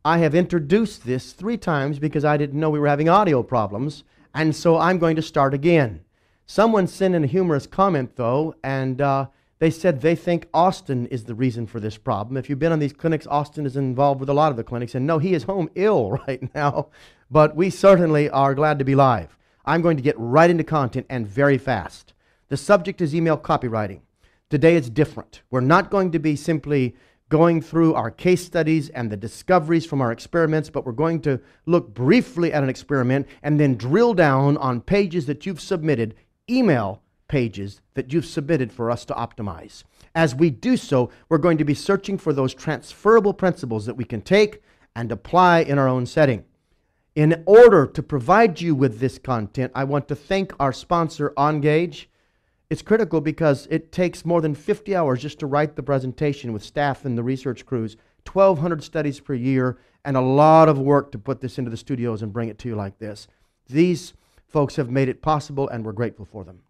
I have introduced this 3 times because I didn't know we were having audio problems, and so I'm going to start again. Someone sent in a humorous comment, though, and they said they think Austin is the reason for this problem. If you've been on these clinics, Austin is involved with a lot of the clinics, and no, he is home ill right now, but we certainly are glad to be live. I'm going to get right into content and very fast. The subject is email copywriting. Today it's different. We're not going to be simply going through our case studies and the discoveries from our experiments, but we're going to look briefly at an experiment and then drill down on pages that you've submitted, email pages that you've submitted for us to optimize. As we do so, we're going to be searching for those transferable principles that we can take and apply in our own setting. In order to provide you with this content, I want to thank our sponsor, Engage. It's critical because it takes more than 50 hours just to write the presentation with staff and the research crews, 1,200 studies per year, and a lot of work to put this into the studios and bring it to you like this. These folks have made it possible, and we're grateful for them.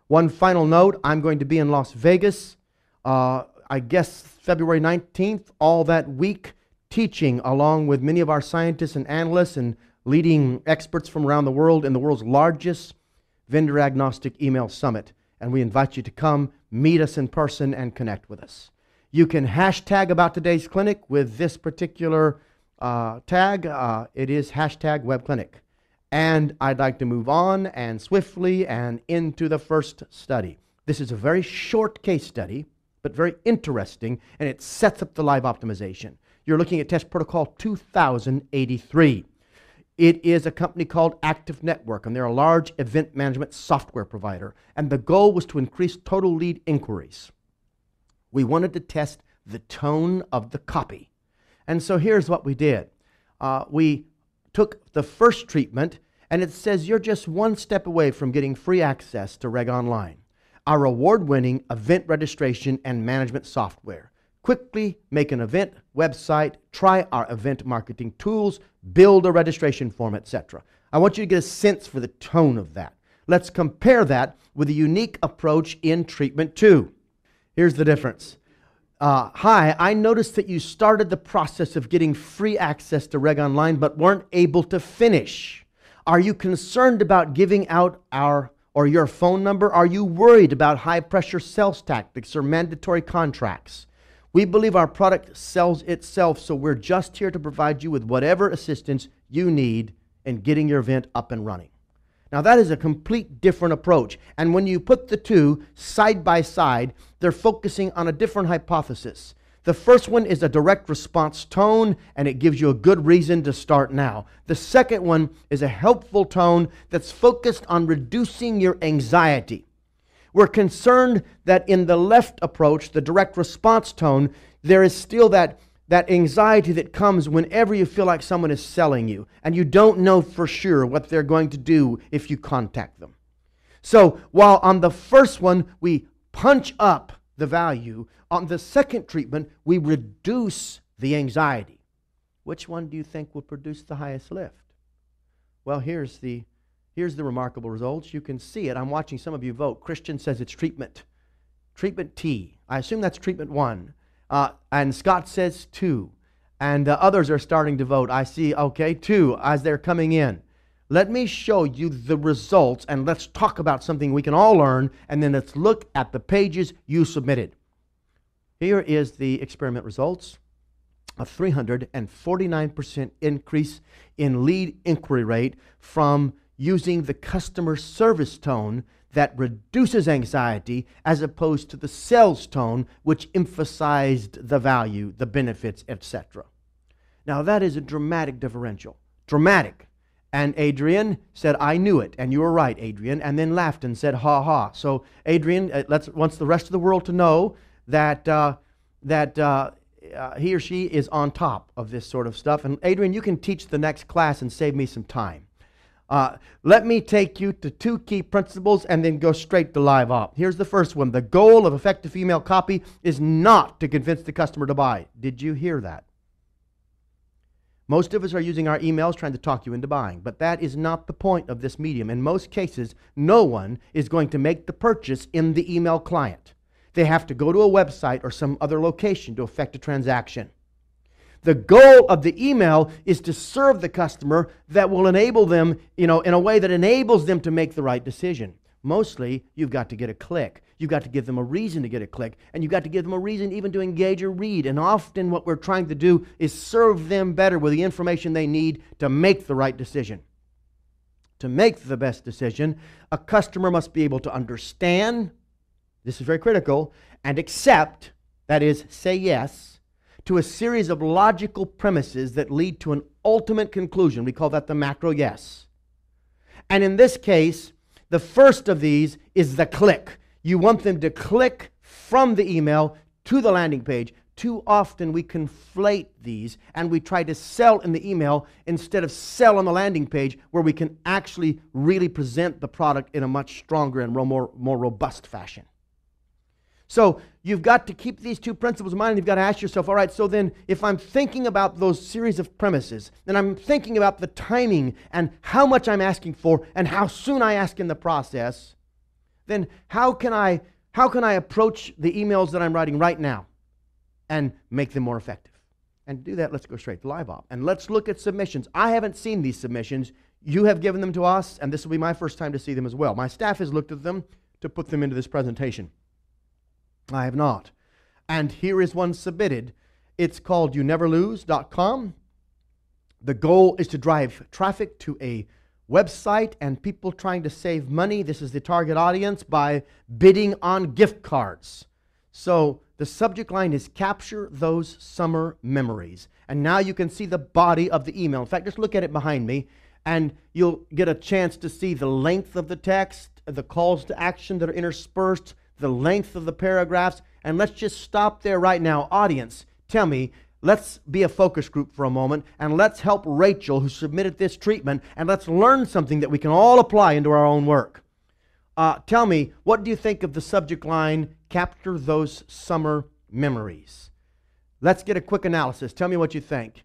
One final note, I'm going to be in Las Vegas, I guess February 19th, all that week, teaching along with many of our scientists and analysts and leading experts from around the world in the world's largest vendor-agnostic email summit. And we invite you to come, meet us in person, and connect with us. You can hashtag about today's clinic with this particular tag. It is hashtag webclinic. And I'd like to move on and swiftly and into the first study. This is a very short case study, but very interesting, and it sets up the live optimization. You're looking at test protocol 2083. It is a company called Active Network, and they're a large event management software provider. And the goal was to increase total lead inquiries. We wanted to test the tone of the copy. And so here's what we did. We took the first treatment, and it says you're just one step away from getting free access to Reg Online, our award-winning event registration and management software. Quickly make an event website, try our event marketing tools, build a registration form, etc. I want you to get a sense for the tone of that. Let's compare that with a unique approach in treatment 2. Here's the difference. Hi, I noticed that you started the process of getting free access to Reg Online but weren't able to finish. Are you concerned about giving out your phone number? Are you worried about high-pressure sales tactics or mandatory contracts? We believe our product sells itself, so we're just here to provide you with whatever assistance you need in getting your event up and running. Now that is a complete different approach, and when you put the two side by side, they're focusing on a different hypothesis. The first one is a direct response tone, and it gives you a good reason to start now. The second one is a helpful tone that's focused on reducing your anxiety. We're concerned that in the left approach, the direct response tone, there is still that anxiety that comes whenever you feel like someone is selling you and you don't know for sure what they're going to do if you contact them. So while on the first one, we punch up the value, on the second treatment, we reduce the anxiety. Which one do you think will produce the highest lift? Well, here's the remarkable results. You can see it. I'm watching some of you vote. Christian says it's treatment. Treatment T. I assume that's treatment 1. And Scott says 2. And others are starting to vote. I see, okay, 2 as they're coming in. Let me show you the results, and let's talk about something we can all learn, and then let's look at the pages you submitted. Here is the experiment results. A 349% increase in lead inquiry rate from using the customer service tone that reduces anxiety as opposed to the sales tone which emphasized the value, the benefits, etc. Now that is a dramatic differential. Dramatic. And Adrian said, I knew it. And you were right, Adrian. And then laughed and said, ha ha. So Adrian wants the rest of the world to know that he or she is on top of this sort of stuff. And Adrian, you can teach the next class and save me some time. Let me take you to 2 key principles and then go straight to live op. Here's the first one. The goal of effective email copy is not to convince the customer to buy. Did you hear that? Most of us are using our emails trying to talk you into buying, but that is not the point of this medium. In most cases, no one is going to make the purchase in the email client. They have to go to a website or some other location to effect a transaction. The goal of the email is to serve the customer that will enable them, in a way that enables them to make the right decision. Mostly, you've got to get a click. You've got to give them a reason to get a click, and you've got to give them a reason even to engage or read. And often what we're trying to do is serve them better with the information they need to make the right decision. To make the best decision, a customer must be able to understand, this is very critical, and accept, that is, say yes, to a series of logical premises that lead to an ultimate conclusion. We call that the macro yes. And in this case, the first of these is the click. You want them to click from the email to the landing page. Too often we conflate these and we try to sell in the email instead of sell on the landing page, where we can actually really present the product in a much stronger and more robust fashion. So you've got to keep these two principles in mind, and you've got to ask yourself, all right, so then if I'm thinking about those series of premises, then I'm thinking about the timing and how much I'm asking for and how soon I ask in the process, then how can I approach the emails that I'm writing right now and make them more effective? And to do that, let's go straight to Live Op. And let's look at submissions. I haven't seen these submissions. You have given them to us, and this will be my first time to see them as well. My staff has looked at them to put them into this presentation. I have not. And here is one submitted. It's called youneverlose.com. The goal is to drive traffic to a website and people trying to save money. This is the target audience by bidding on gift cards. So the subject line is capture those summer memories. And now you can see the body of the email. In fact, just look at it behind me and you'll get a chance to see the length of the text, the calls to action that are interspersed, the length of the paragraphs. And let's just stop there right now. Audience, tell me, let's be a focus group for a moment and let's help Rachel, who submitted this treatment, and let's learn something that we can all apply into our own work. Tell me, what do you think of the subject line, capture those summer memories? Let's get a quick analysis. Tell me what you think.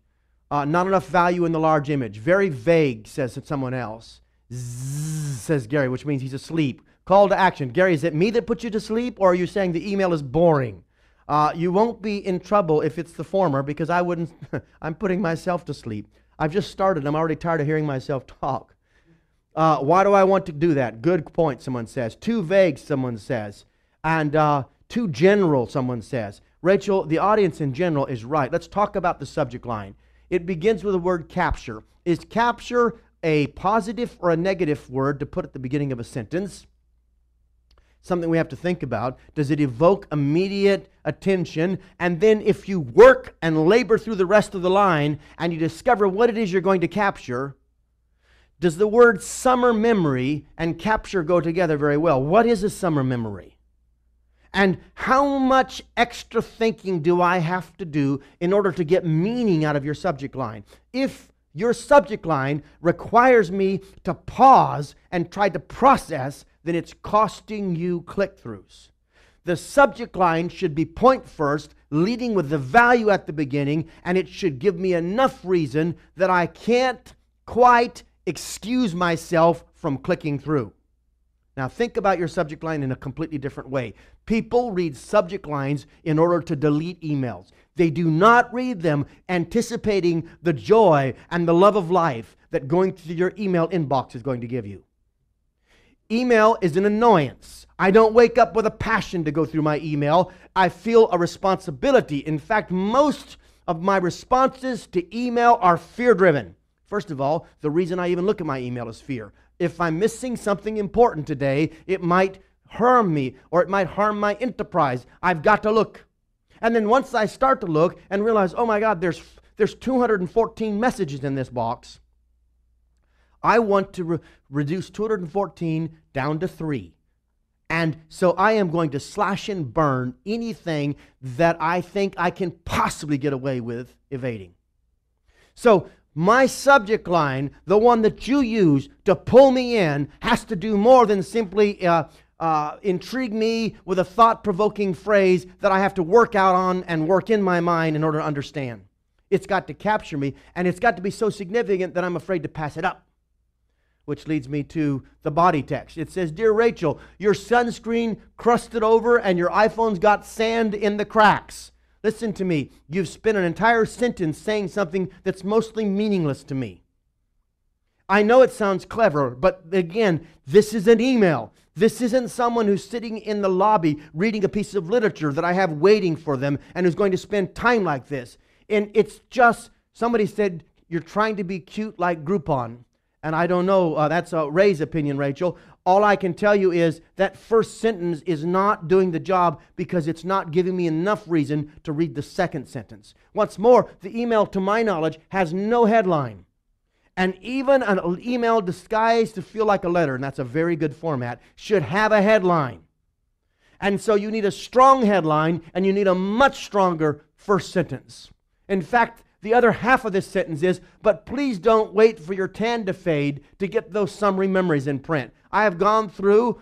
Not enough value in the large image. Very vague, says someone else. Zzz, says Gary, which means he's asleep. Call to action. Gary, is it me that put you to sleep, or are you saying the email is boring? You won't be in trouble if it's the former, because I wouldn't. I'm putting myself to sleep. I've just started. I'm already tired of hearing myself talk. Why do I want to do that? Good point, someone says. Too vague, someone says. And too general, someone says. Rachel, the audience in general is right. Let's talk about the subject line. It begins with the word capture. Is capture a positive or a negative word to put at the beginning of a sentence? Something we have to think about. Does it evoke immediate attention? And then if you work and labor through the rest of the line and you discover what it is you're going to capture, does the word summer memory and capture go together very well? What is a summer memory? And how much extra thinking do I have to do in order to get meaning out of your subject line? If your subject line requires me to pause and try to process, then it's costing you click-throughs. The subject line should be point first, leading with the value at the beginning, and it should give me enough reason that I can't quite excuse myself from clicking through. Now think about your subject line in a completely different way. People read subject lines in order to delete emails. They do not read them anticipating the joy and the love of life that going through your email inbox is going to give you. Email is an annoyance. I don't wake up with a passion to go through my email. I feel a responsibility. In fact, most of my responses to email are fear-driven. First of all, the reason I even look at my email is fear. If I'm missing something important today, it might harm me or it might harm my enterprise. I've got to look. And then once I start to look and realize, oh my God, there's 214 messages in this box, I want to reduce 214 down to 3. And so I am going to slash and burn anything that I think I can possibly get away with evading. So my subject line, the one that you use to pull me in, has to do more than simply intrigue me with a thought-provoking phrase that I have to work out on and work in my mind in order to understand. It's got to capture me, and it's got to be so significant that I'm afraid to pass it up. Which leads me to the body text. It says, Dear Rachel, your sunscreen crusted over and your iPhone's got sand in the cracks. Listen to me. You've spent an entire sentence saying something that's mostly meaningless to me. I know it sounds clever, but again, this is an email. This isn't someone who's sitting in the lobby reading a piece of literature that I have waiting for them and who's going to spend time like this. And it's just, somebody said, you're trying to be cute like Groupon. And I don't know, that's Ray's opinion, Rachel. All I can tell you is that first sentence is not doing the job because it's not giving me enough reason to read the second sentence. What's more, the email, to my knowledge, has no headline. And even an email disguised to feel like a letter, and that's a very good format, should have a headline. And so you need a strong headline, and you need a much stronger first sentence. In fact, the other half of this sentence is, but please don't wait for your tan to fade to get those summary memories in print. I have gone through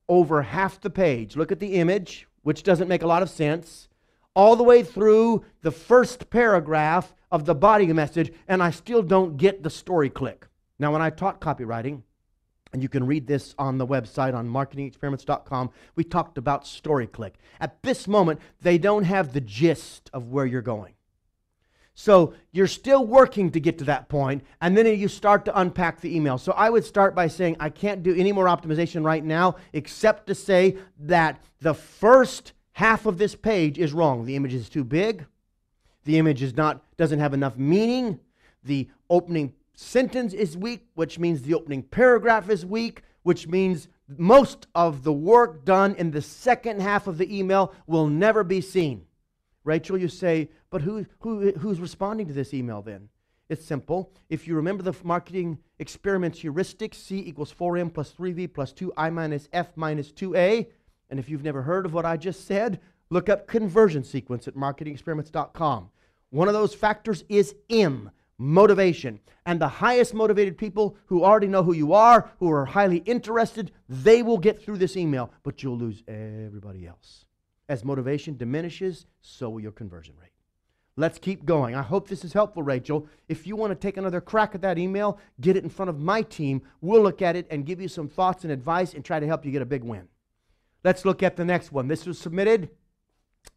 over half the page. Look at the image, which doesn't make a lot of sense, all the way through the first paragraph of the body message, and I still don't get the story click. Now, when I taught copywriting, and you can read this on the website on marketingexperiments.com, we talked about story click. At this moment, they don't have the gist of where you're going. So you're still working to get to that point, and then you start to unpack the email. So I would start by saying, I can't do any more optimization right now, except to say that the first half of this page is wrong. The image is too big. The image doesn't have enough meaning. The opening sentence is weak, which means the opening paragraph is weak, which means most of the work done in the second half of the email will never be seen. Rachel, you say, but who's responding to this email then? It's simple. If you remember the marketing experiments heuristics, C equals 4M plus 3V plus 2I minus F minus 2A, and if you've never heard of what I just said, look up conversion sequence at marketingexperiments.com. One of those factors is M, motivation. And the highest motivated people who already know who you are, who are highly interested, they will get through this email, but you'll lose everybody else. As motivation diminishes, so will your conversion rate. Let's keep going. I hope this is helpful, Rachel. If you want to take another crack at that email, get it in front of my team. We'll look at it and give you some thoughts and advice and try to help you get a big win. Let's look at the next one. This was submitted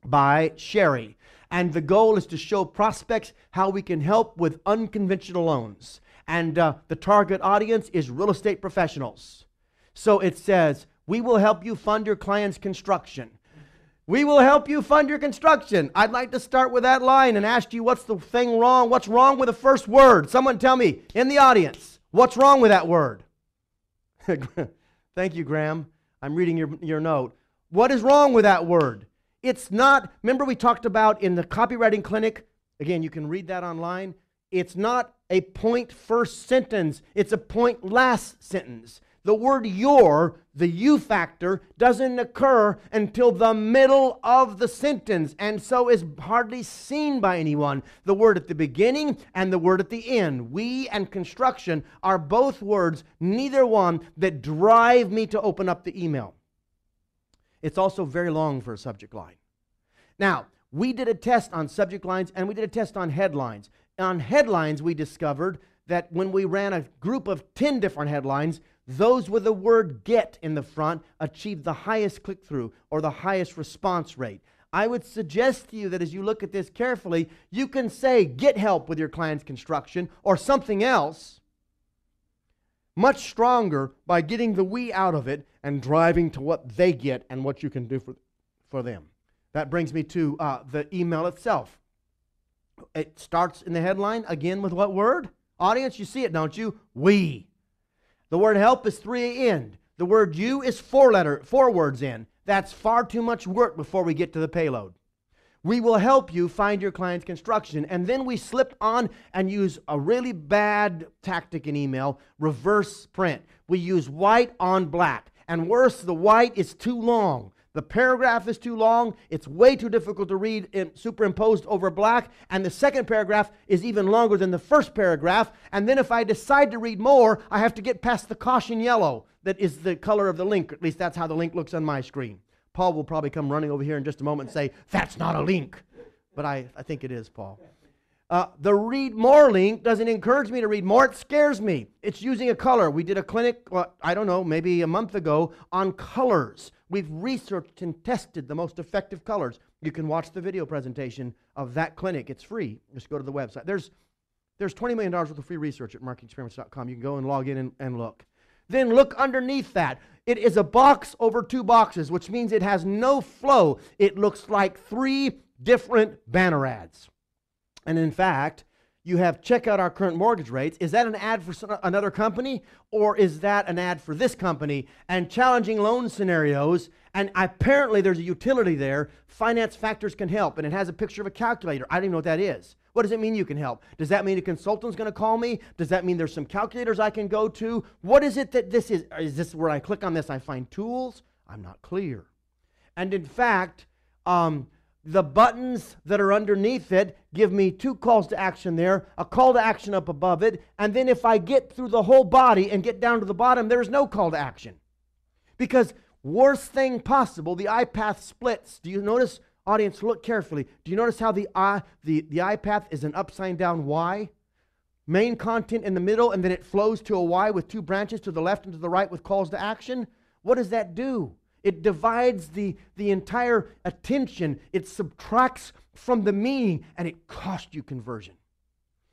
by Sherry. And the goal is to show prospects how we can help with unconventional loans. And the target audience is real estate professionals. So it says, we will help you fund your client's construction. We will help you fund your construction. I'd like to start with that line and ask you what's the thing wrong? What's wrong with the first word? Someone tell me in the audience, what's wrong with that word? Thank you, Graham. I'm reading your note. What is wrong with that word? It's not, remember we talked about in the copywriting clinic, again, you can read that online. It's not a point first sentence. It's a point last sentence. The word your, the you factor, doesn't occur until the middle of the sentence and so is hardly seen by anyone. The word at the beginning and the word at the end. We and construction are both words, neither one, that drive me to open up the email. It's also very long for a subject line. Now, we did a test on subject lines and we did a test on headlines. On headlines, we discovered that when we ran a group of 10 different headlines, those with the word get in the front achieved the highest click-through or the highest response rate. I would suggest to you that as you look at this carefully, you can say get help with your client's construction or something else much stronger by getting the we out of it and driving to what they get and what you can do for them. That brings me to the email itself. It starts in the headline, again, with what word? Audience, you see it, don't you? We. The word help is 3 end. The word you is 4 words in. That's far too much work before we get to the payload. We will help you find your client's construction. And then we slip on and use a really bad tactic in email, reverse print. We use white on black. And worse, the white is too long. The paragraph is too long. It's way too difficult to read superimposed over black. And the second paragraph is even longer than the first paragraph. And then if I decide to read more, I have to get past the caution yellow that is the color of the link. At least that's how the link looks on my screen. Paul will probably come running over here in just a moment and say, that's not a link. But I think it is, Paul. The read more link doesn't encourage me to read more. It scares me. It's using a color. We did a clinic, I don't know, maybe a month ago on colors. We've researched and tested the most effective colors. You can watch the video presentation of that clinic. It's free. Just go to the website. There's $20 million worth of free research at marketingexperiments.com. You can go and log in and look. Then look underneath that. It is a box over 2 boxes, which means it has no flow. It looks like 3 different banner ads. And in fact, you have check out our current mortgage rates. Is that an ad for another company, or is that an ad for this company? And challenging loan scenarios, and apparently there's a utility there. Finance Factors can help, and it has a picture of a calculator. I don't even know what that is. What does it mean you can help? Does that mean a consultant's going to call me? Does that mean there's some calculators I can go to? What is it that this is? Is this where I click on this, I find tools? I'm not clear. And in fact, the buttons that are underneath it give me 2 calls to action there, a call to action up above it, and then if I get through the whole body and get down to the bottom, there is no call to action. Because worst thing possible, the iPath splits. Do you notice, audience, look carefully. Do you notice how the iPath is an upside down Y? Main content in the middle, and then it flows to a Y with 2 branches to the left and to the right with calls to action? What does that do? It divides the entire attention. It subtracts from the meaning, and it costs you conversion.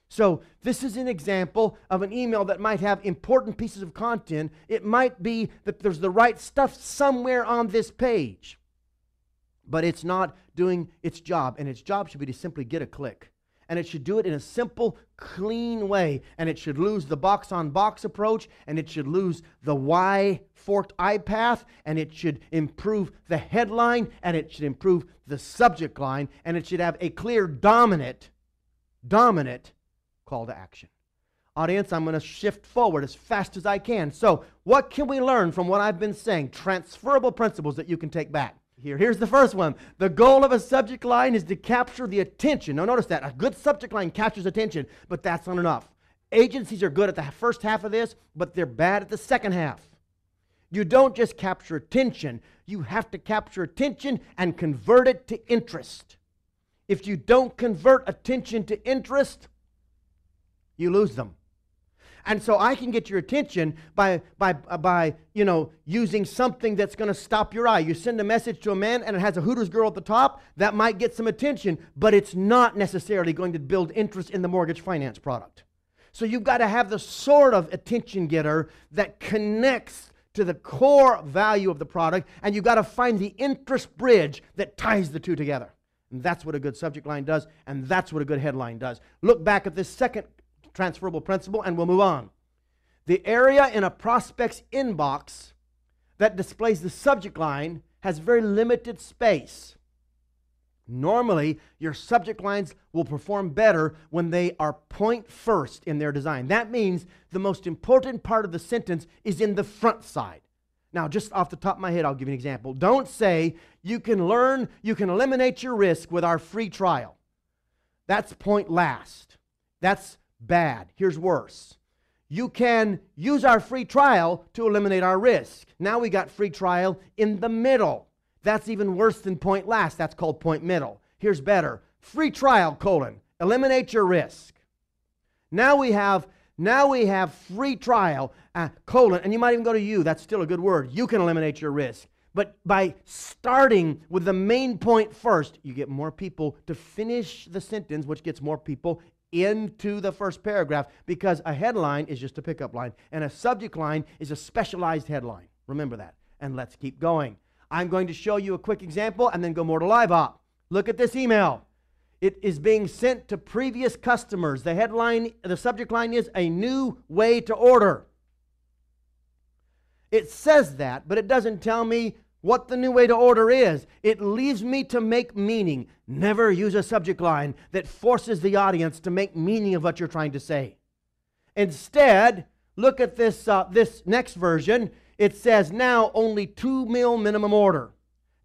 So this is an example of an email that might have important pieces of content. It might be that there's the right stuff somewhere on this page, but it's not doing its job, and its job should be to simply get a click. And it should do it in a simple, clean way. And it should lose the box-on-box approach, and it should lose the Y-forked eye path, and it should improve the headline, and it should improve the subject line, and it should have a clear, dominant call to action. Audience, I'm going to shift forward as fast as I can. So what can we learn from what I've been saying? Transferable principles that you can take back. Here's the first one. The goal of a subject line is to capture the attention. Now notice that. A good subject line captures attention, but that's not enough. Agencies are good at the first half of this, but they're bad at the second half. You don't just capture attention. You have to capture attention and convert it to interest. If you don't convert attention to interest, you lose them. And so I can get your attention by using something that's going to stop your eye. You send a message to a man and it has a Hooters girl at the top. That might get some attention, but it's not necessarily going to build interest in the mortgage finance product. So you've got to have the sort of attention getter that connects to the core value of the product, and you've got to find the interest bridge that ties the two together. And that's what a good subject line does, and that's what a good headline does. Look back at this second transferable principle and we'll move on. The area in a prospect's inbox that displays the subject line has very limited space. Normally, your subject lines will perform better when they are point first in their design. That means the most important part of the sentence is in the front side. Now, just off the top of my head, I'll give you an example. Don't say, you can eliminate your risk with our free trial. That's point last. That's bad. Here's worse. You can use our free trial to eliminate our risk. Now we got free trial in the middle. That's even worse than point last. That's called point middle. Here's better. Free trial, eliminate your risk. Now we have free trial, and you might even go to you. That's still a good word. You can eliminate your risk. But by starting with the main point first, you get more people to finish the sentence, which gets more people into the first paragraph, because a headline is just a pickup line, and a subject line is a specialized headline. Remember that. And let's keep going. I'm going to show you a quick example and then go more to live op. Look at this email. It is being sent to previous customers. The headline, the subject line is a new way to order. It says that, but it doesn't tell me what the new way to order is. It leaves me to make meaning. Never use a subject line that forces the audience to make meaning of what you're trying to say. Instead, look at this next version. It says now only 2 mil minimum order.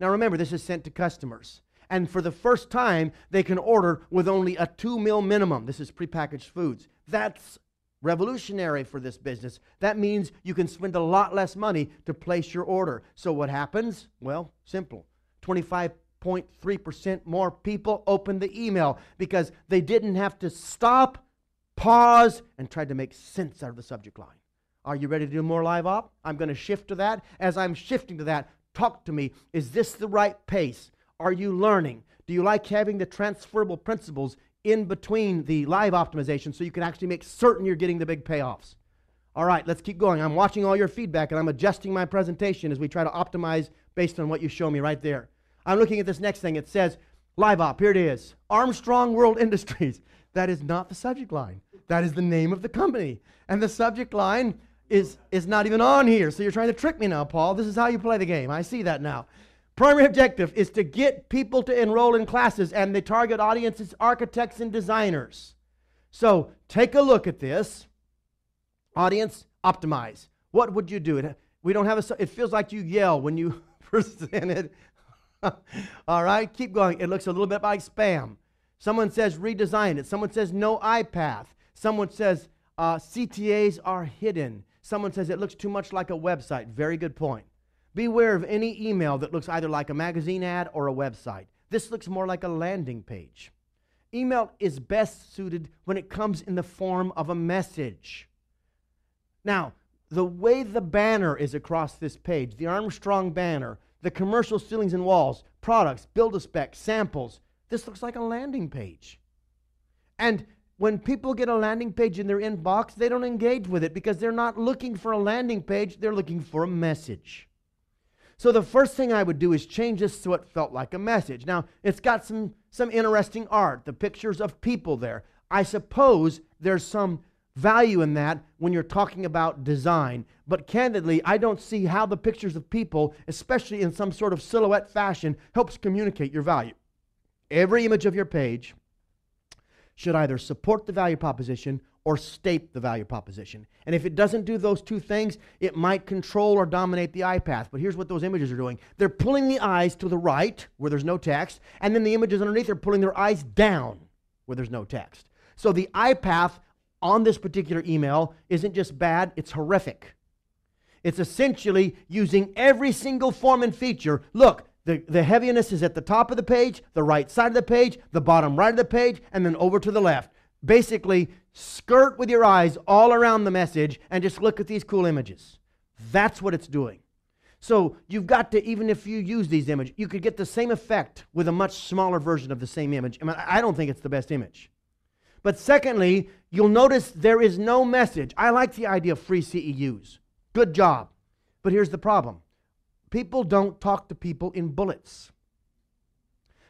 Now remember, this is sent to customers. And for the first time, they can order with only a 2 mil minimum. This is prepackaged foods. That's revolutionary for this business. That means you can spend a lot less money to place your order. So what happens? Well, simple. 25% 5.3% more people opened the email because they didn't have to stop, pause, and try to make sense out of the subject line. Are you ready to do more live op? I'm going to shift to that. As I'm shifting to that, talk to me. Is this the right pace? Are you learning? Do you like having the transferable principles in between the live optimization so you can actually make certain you're getting the big payoffs? All right, let's keep going. I'm watching all your feedback and I'm adjusting my presentation as we try to optimize based on what you show me right there. I'm looking at this next thing. It says, live op, here it is. Armstrong World Industries. That is not the subject line. That is the name of the company. And the subject line is not even on here. So you're trying to trick me now, Paul. This is how you play the game. I see that now. Primary objective is to get people to enroll in classes, and the target audience is architects and designers. So take a look at this. Audience, optimize. What would you do? We don't have it feels like you yell when you present it. All right, keep going. It looks a little bit like spam. Someone says redesign it. Someone says no iPath. Someone says CTAs are hidden. Someone says it looks too much like a website. Very good point. Beware of any email that looks either like a magazine ad or a website. This looks more like a landing page. Email is best suited when it comes in the form of a message. Now, the way the banner is across this page, the Armstrong banner, the commercial ceilings and walls, products, build-a-spec, samples, this looks like a landing page. And when people get a landing page in their inbox, they don't engage with it because they're not looking for a landing page, they're looking for a message. So the first thing I would do is change this so it felt like a message. Now, it's got some interesting art, the pictures of people there. I suppose there's some value in that when you're talking about design. But candidly, I don't see how the pictures of people, especially in some sort of silhouette fashion, helps communicate your value. Every image of your page should either support the value proposition or state the value proposition. And if it doesn't do those two things, it might control or dominate the eye path. But here's what those images are doing. They're pulling the eyes to the right, where there's no text, and then the images underneath are pulling their eyes down, where there's no text. So the eye path on this particular email isn't just bad, it's horrific. It's essentially using every single form and feature. Look, the heaviness is at the top of the page, the right side of the page, the bottom right of the page, and then over to the left. Basically, skirt with your eyes all around the message and just look at these cool images. That's what it's doing. So you've got to, even if you use these images, you could get the same effect with a much smaller version of the same image. I mean, I don't think it's the best image. But secondly, you'll notice there is no message. I like the idea of free CEUs. Good job. But here's the problem. People don't talk to people in bullets.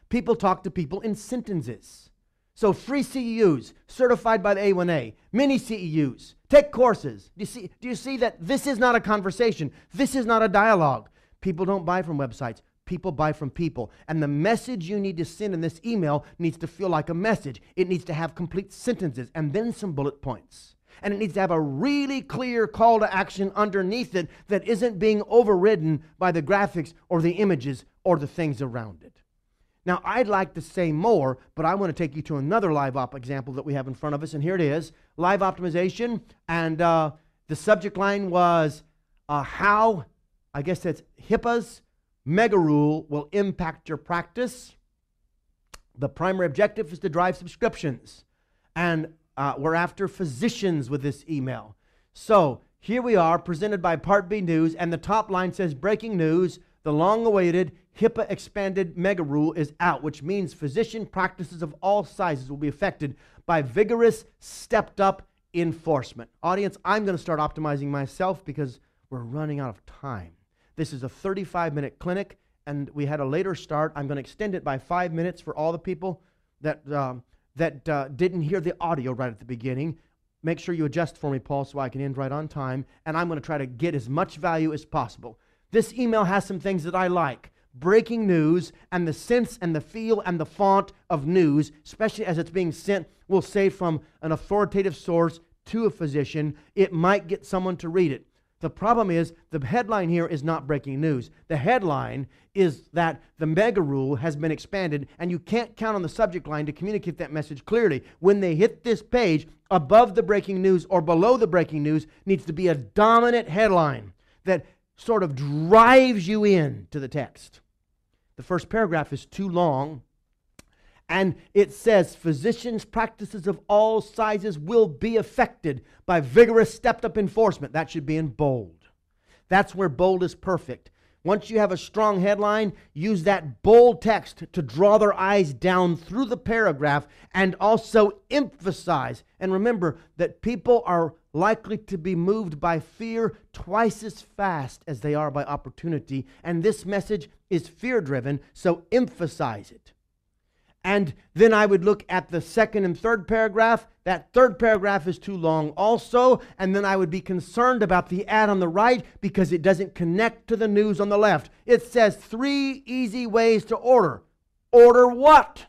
People talk to people in sentences. So free CEUs, certified by the A1A, mini CEUs, take courses. Do you see that this is not a conversation? This is not a dialogue. People don't buy from websites. People buy from people. And the message you need to send in this email needs to feel like a message. It needs to have complete sentences and then some bullet points. And it needs to have a really clear call to action underneath it that isn't being overridden by the graphics or the images or the things around it. Now, I'd like to say more, but I want to take you to another live op example that we have in front of us, and here it is, live optimization, and the subject line was how, I guess that's HIPAA's mega rule will impact your practice. The primary objective is to drive subscriptions, and we're after physicians with this email. So here we are, presented by Part B News, and the top line says, breaking news, the long-awaited HIPAA expanded mega rule is out, which means physician practices of all sizes will be affected by vigorous, stepped-up enforcement. Audience, I'm going to start optimizing myself because we're running out of time. This is a 35-minute clinic, and we had a later start. I'm going to extend it by 5 minutes for all the people that didn't hear the audio right at the beginning. Make sure you adjust for me, Paul, so I can end right on time, and I'm going to try to get as much value as possible. This email has some things that I like. Breaking news, and the sense and the feel and the font of news, especially as it's being sent, will say from an authoritative source to a physician. It might get someone to read it. The problem is the headline here is not breaking news. The headline is that the mega rule has been expanded, and you can't count on the subject line to communicate that message clearly. When they hit this page, above the breaking news or below the breaking news needs to be a dominant headline that sort of drives you in to the text. The first paragraph is too long. And it says, physicians' practices of all sizes will be affected by vigorous stepped-up enforcement. That should be in bold. That's where bold is perfect. Once you have a strong headline, use that bold text to draw their eyes down through the paragraph and also emphasize. And remember that people are likely to be moved by fear twice as fast as they are by opportunity. And this message is fear-driven, so emphasize it. And then I would look at the second and third paragraph. That third paragraph is too long also. And then I would be concerned about the ad on the right because it doesn't connect to the news on the left. It says 3 easy ways to order. Order what?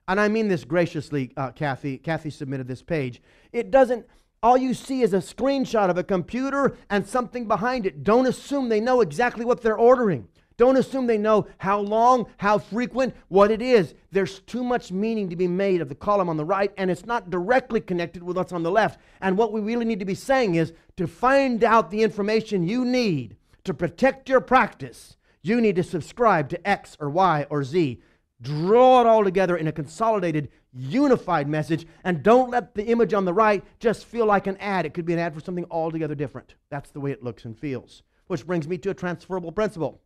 And I mean this graciously, Kathy. Kathy submitted this page. It doesn't, all you see is a screenshot of a computer and something behind it. Don't assume they know exactly what they're ordering. Don't assume they know how long, how frequent, what it is. There's too much meaning to be made of the column on the right, and it's not directly connected with what's on the left. And what we really need to be saying is, to find out the information you need to protect your practice, you need to subscribe to X or Y or Z. Draw it all together in a consolidated, unified message, and don't let the image on the right just feel like an ad. It could be an ad for something altogether different. That's the way it looks and feels. Which brings me to a transferable principle.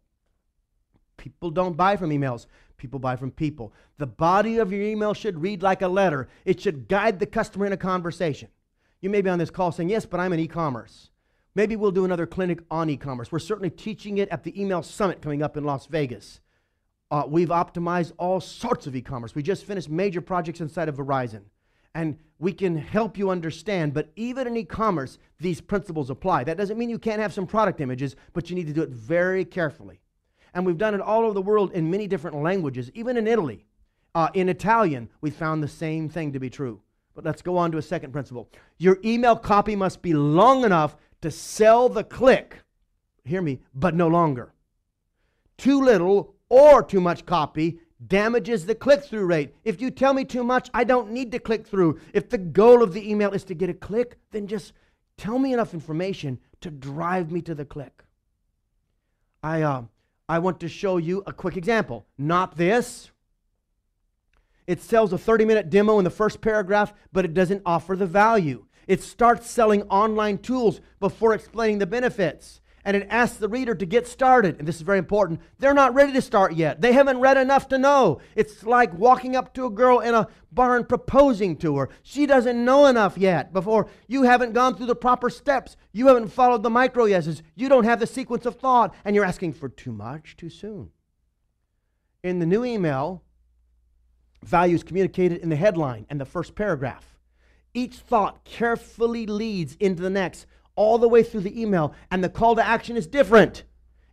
People don't buy from emails. People buy from people. The body of your email should read like a letter. It should guide the customer in a conversation. You may be on this call saying, yes, but I'm in e-commerce. Maybe we'll do another clinic on e-commerce. We're certainly teaching it at the Email Summit coming up in Las Vegas. We've optimized all sorts of e-commerce. We just finished major projects inside of Verizon. And we can help you understand, but even in e-commerce, these principles apply. That doesn't mean you can't have some product images, but you need to do it very carefully. And we've done it all over the world in many different languages, even in Italy. In Italian, we found the same thing to be true. But let's go on to a second principle. Your email copy must be long enough to sell the click. Hear me, but no longer. Too little or too much copy damages the click-through rate. If you tell me too much, I don't need to click through. If the goal of the email is to get a click, then just tell me enough information to drive me to the click. I want to show you a quick example. Not this. It sells a 30-minute demo in the first paragraph, but it doesn't offer the value. It starts selling online tools before explaining the benefits. And it asks the reader to get started. And this is very important. They're not ready to start yet. They haven't read enough to know. It's like walking up to a girl in a bar and proposing to her. She doesn't know enough yet. Before you haven't gone through the proper steps. You haven't followed the micro yeses. You don't have the sequence of thought. And you're asking for too much too soon. In the new email, value is communicated in the headline and the first paragraph. Each thought carefully leads into the next, all the way through the email, and the call to action is different.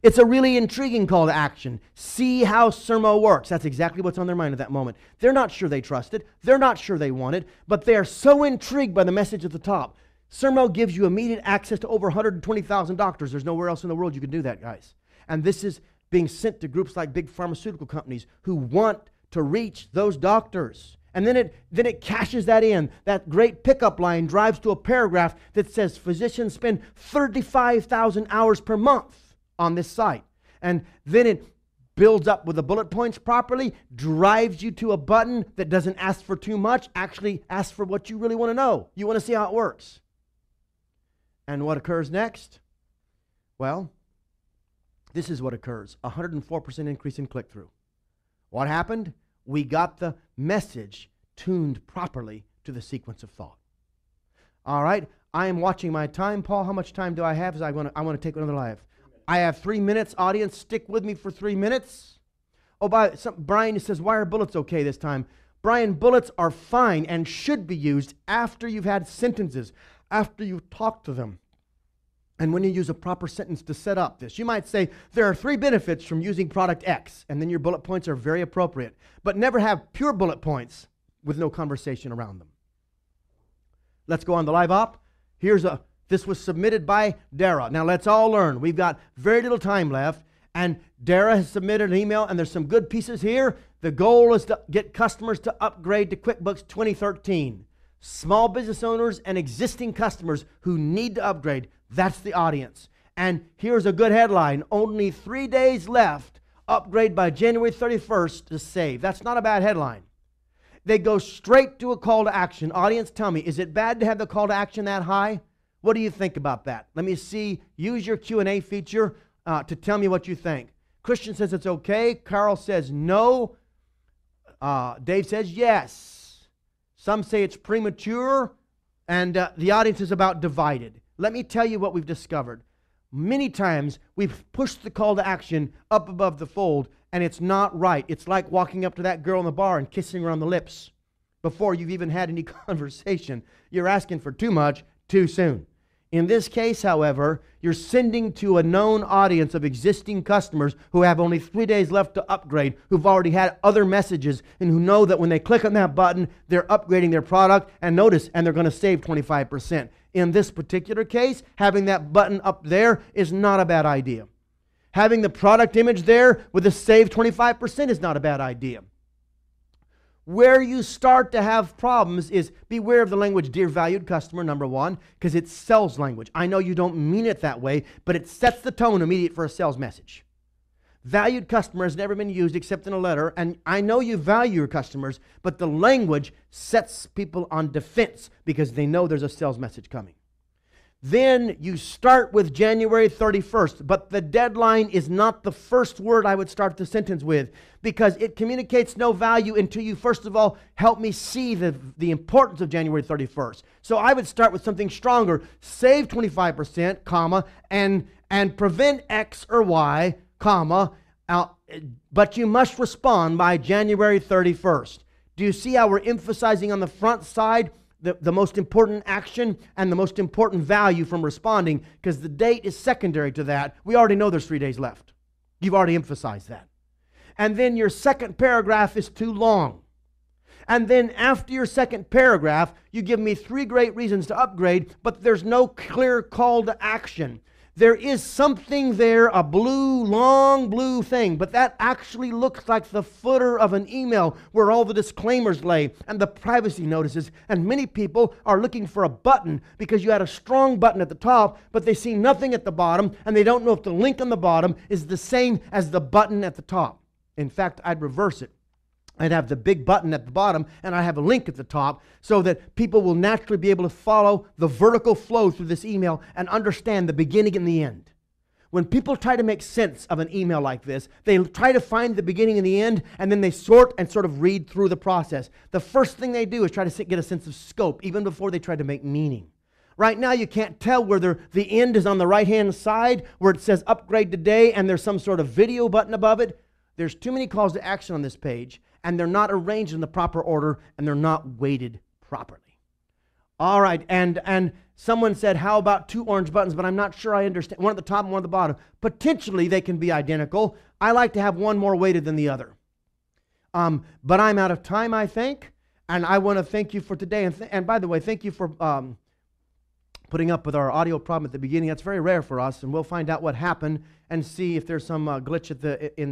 It's a really intriguing call to action. See how Sermo works. That's exactly what's on their mind at that moment. They're not sure they trust it. They're not sure they want it, but they are so intrigued by the message at the top. Sermo gives you immediate access to over 120,000 doctors. There's nowhere else in the world you can do that, guys. And this is being sent to groups like big pharmaceutical companies who want to reach those doctors. And then it cashes that in. That great pickup line drives to a paragraph that says physicians spend 35,000 hours per month on this site. And then it builds up with the bullet points properly, drives you to a button that doesn't ask for too much, actually asks for what you really want to know. You want to see how it works. And what occurs next? Well, this is what occurs. 104% increase in click-through. What happened? We got the message tuned properly to the sequence of thought. All right, I am watching my time. Paul, how much time do I have? I want to take another live. I have 3 minutes. Audience, stick with me for 3 minutes. Oh, Brian says, why are bullets okay this time? Brian, bullets are fine and should be used after you've had sentences, after you've talked to them. And when you use a proper sentence to set up this, you might say, there are 3 benefits from using product X, and then your bullet points are very appropriate. But never have pure bullet points with no conversation around them. Let's go on the live op. This was submitted by Dara. Now let's all learn. We've got very little time left, and Dara has submitted an email, and there's some good pieces here. The goal is to get customers to upgrade to QuickBooks 2013. Small business owners and existing customers who need to upgrade. That's the audience. And here's a good headline. Only 3 days left upgrade by January 31st to save. That's not a bad headline. They go straight to a call to action. Audience, tell me, is it bad to have the call to action that high? What do you think about that? Let me see. Use your Q&A feature to tell me what you think. Christian says it's okay. Carl says no. Dave says yes. Some say it's premature. And the audience is about divided. Let me tell you what we've discovered. Many times we've pushed the call to action up above the fold, and it's not right. It's like walking up to that girl in the bar and kissing her on the lips before you've even had any conversation. You're asking for too much too soon. In this case, however, you're sending to a known audience of existing customers who have only 3 days left to upgrade, who've already had other messages, and who know that when they click on that button, they're upgrading their product, and notice, and they're going to save 25%. In this particular case, having that button up there is not a bad idea. Having the product image there with a save 25% is not a bad idea. Where you start to have problems is beware of the language, dear valued customer, number one, because it's sales language. I know you don't mean it that way, but it sets the tone immediate for a sales message. Valued customer has never been used except in a letter, and I know you value your customers, but the language sets people on defense because they know there's a sales message coming. Then you start with January 31st, but the deadline is not the first word I would start the sentence with because it communicates no value until you, first of all, help me see the importance of January 31st. So I would start with something stronger. Save 25%, comma, and prevent X or Y, comma, but you must respond by January 31st. Do you see how we're emphasizing on the front side the most important action and the most important value from responding, because the date is secondary to that. We already know there's 3 days left. You've already emphasized that. And then your second paragraph is too long. And then after your second paragraph, you give me 3 great reasons to upgrade, but there's no clear call to action. There is something there, a blue, long blue thing, but that actually looks like the footer of an email where all the disclaimers lay and the privacy notices. And many people are looking for a button because you had a strong button at the top, but they see nothing at the bottom, and they don't know if the link on the bottom is the same as the button at the top. In fact, I'd reverse it. I'd have the big button at the bottom, and I have a link at the top so that people will naturally be able to follow the vertical flow through this email and understand the beginning and the end. When people try to make sense of an email like this, they try to find the beginning and the end, and then they sort and sort of read through the process. The first thing they do is try to get a sense of scope, even before they try to make meaning. Right now, you can't tell whether the end is on the right-hand side, where it says upgrade today, and there's some sort of video button above it. There's too many calls to action on this page, and they're not arranged in the proper order, and they're not weighted properly. All right, and someone said, how about 2 orange buttons? But I'm not sure I understand. One at the top and one at the bottom. Potentially, they can be identical. I like to have one more weighted than the other. But I'm out of time, I think, and I want to thank you for today. And by the way, thank you for putting up with our audio problem at the beginning. That's very rare for us, and we'll find out what happened and see if there's some glitch in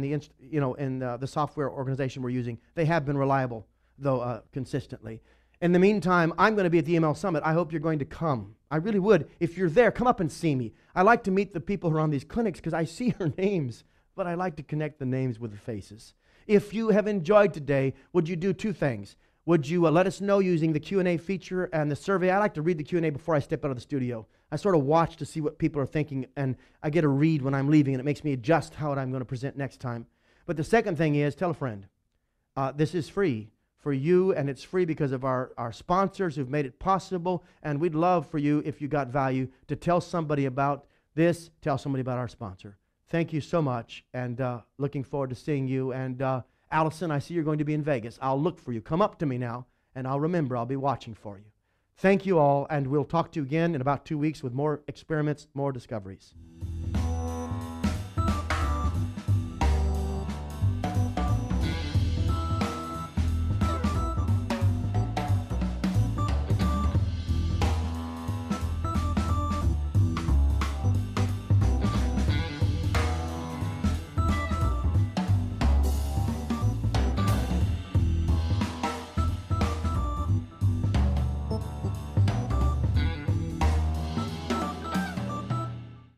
the software organization we're using. They have been reliable, though, consistently. In the meantime, I'm going to be at the ML Summit. I hope you're going to come. I really would. If you're there, come up and see me. I like to meet the people who are on these clinics because I see your names, but I like to connect the names with the faces. If you have enjoyed today, would you do 2 things? Would you let us know using the Q&A feature and the survey? I like to read the Q&A before I step out of the studio. I sort of watch to see what people are thinking, and I get a read when I'm leaving, and it makes me adjust how I'm going to present next time. But the second thing is, tell a friend. This is free for you, and it's free because of our sponsors who've made it possible, and we'd love for you, if you got value, to tell somebody about this, tell somebody about our sponsor. Thank you so much, and looking forward to seeing you. And Allison, I see you're going to be in Vegas. I'll look for you. Come up to me now, and I'll remember. I'll be watching for you. Thank you all, and we'll talk to you again in about 2 weeks with more experiments, more discoveries.